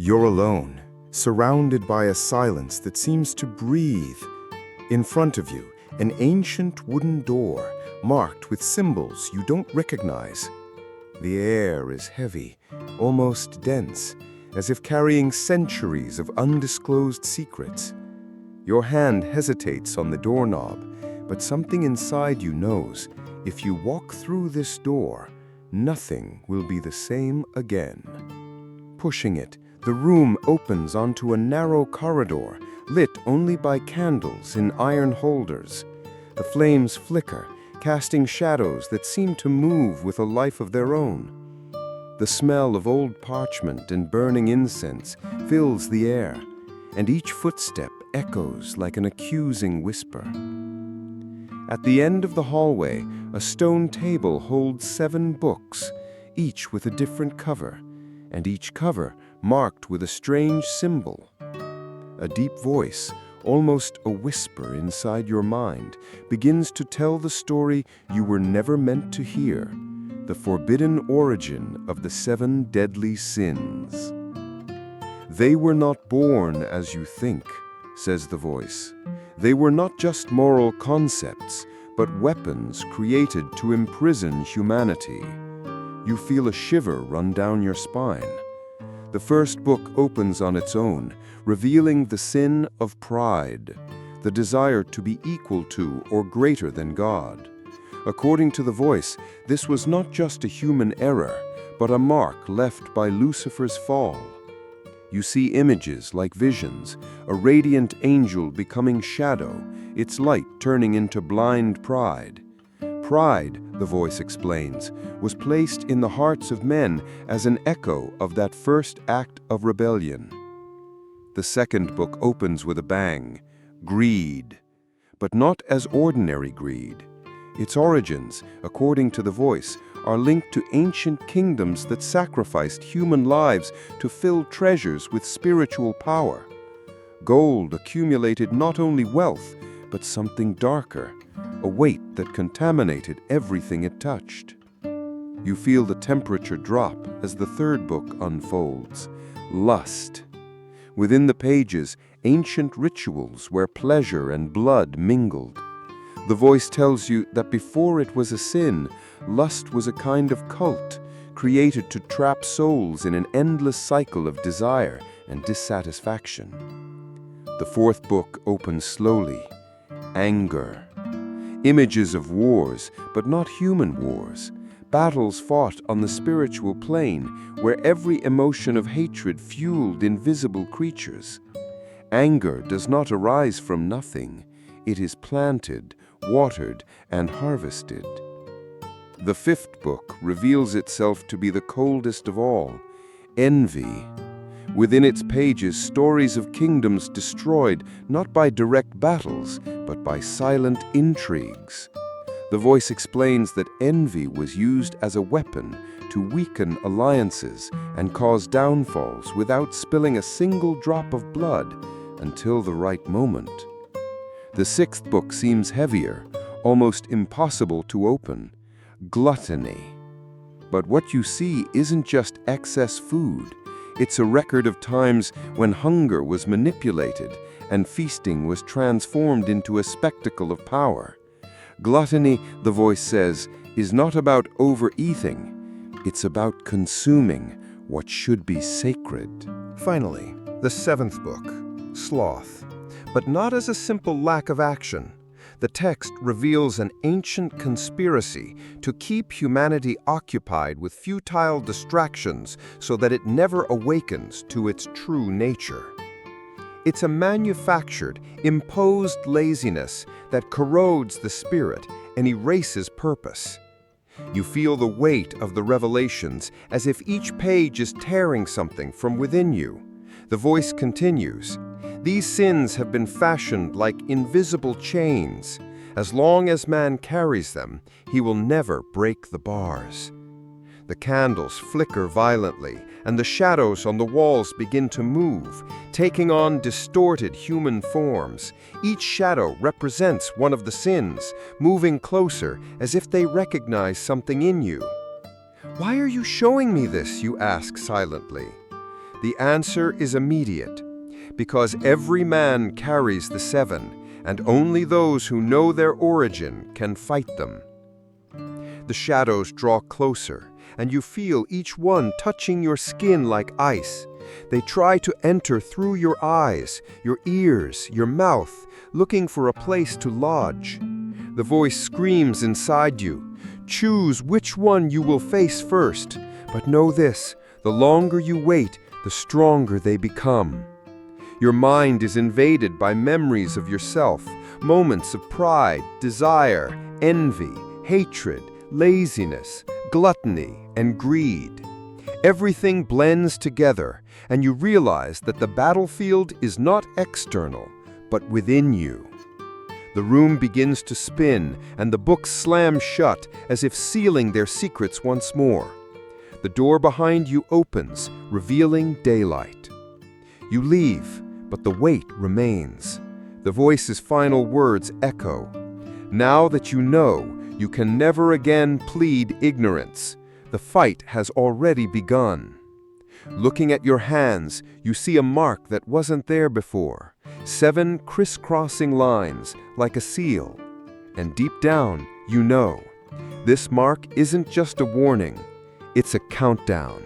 You're alone, surrounded by a silence that seems to breathe. In front of you, an ancient wooden door, marked with symbols you don't recognize. The air is heavy, almost dense, as if carrying centuries of undisclosed secrets. Your hand hesitates on the doorknob, but something inside you knows, if you walk through this door, nothing will be the same again. Pushing it, the room opens onto a narrow corridor, lit only by candles in iron holders. The flames flicker, casting shadows that seem to move with a life of their own. The smell of old parchment and burning incense fills the air, and each footstep echoes like an accusing whisper. At the end of the hallway, a stone table holds 7 books, each with a different cover, and each cover marked with a strange symbol. A deep voice, almost a whisper inside your mind, begins to tell the story you were never meant to hear, the forbidden origin of the 7 deadly sins. They were not born as you think, says the voice. They were not just moral concepts, but weapons created to imprison humanity. You feel a shiver run down your spine. The first book opens on its own, revealing the sin of pride, the desire to be equal to or greater than God. According to the voice, this was not just a human error, but a mark left by Lucifer's fall. You see images like visions, a radiant angel becoming shadow, its light turning into blind pride. Pride, the voice explains, was placed in the hearts of men as an echo of that first act of rebellion. The second book opens with a bang, greed, but not as ordinary greed. Its origins, according to the voice, are linked to ancient kingdoms that sacrificed human lives to fill treasures with spiritual power. Gold accumulated not only wealth, but something darker, a weight that contaminated everything it touched. You feel the temperature drop as the third book unfolds, lust. Within the pages, ancient rituals where pleasure and blood mingled. The voice tells you that before it was a sin, lust was a kind of cult, created to trap souls in an endless cycle of desire and dissatisfaction. The fourth book opens slowly. Anger. Images of wars, but not human wars. Battles fought on the spiritual plane, where every emotion of hatred fueled invisible creatures. Anger does not arise from nothing. It is planted, watered, and harvested. The fifth book reveals itself to be the coldest of all, envy. Within its pages, stories of kingdoms destroyed not by direct battles, but by silent intrigues. The voice explains that envy was used as a weapon to weaken alliances and cause downfalls without spilling a single drop of blood until the right moment. The sixth book seems heavier, almost impossible to open. Gluttony. But what you see isn't just excess food. It's a record of times when hunger was manipulated and feasting was transformed into a spectacle of power. Gluttony, the voice says, is not about overeating. It's about consuming what should be sacred. Finally, the 7th book, Sloth. But not as a simple lack of action. The text reveals an ancient conspiracy to keep humanity occupied with futile distractions so that it never awakens to its true nature. It's a manufactured, imposed laziness that corrodes the spirit and erases purpose. You feel the weight of the revelations as if each page is tearing something from within you. The voice continues, "These sins have been fashioned like invisible chains. As long as man carries them, he will never break the bars." The candles flicker violently, and the shadows on the walls begin to move, taking on distorted human forms. Each shadow represents one of the sins, moving closer as if they recognize something in you. "Why are you showing me this?" you ask silently. The answer is immediate, because every man carries the 7, and only those who know their origin can fight them. The shadows draw closer, and you feel each one touching your skin like ice. They try to enter through your eyes, your ears, your mouth, looking for a place to lodge. The voice screams inside you, "Choose which one you will face first, but know this, the longer you wait, the stronger they become." Your mind is invaded by memories of yourself, moments of pride, desire, envy, hatred, laziness, gluttony, and greed. Everything blends together, and you realize that the battlefield is not external, but within you. The room begins to spin, and the books slam shut as if sealing their secrets once more. The door behind you opens, revealing daylight. You leave, but the weight remains. The voice's final words echo. Now that you know, you can never again plead ignorance. The fight has already begun. Looking at your hands, you see a mark that wasn't there before. 7 crisscrossing lines, like a seal. And deep down, you know, this mark isn't just a warning, it's a countdown.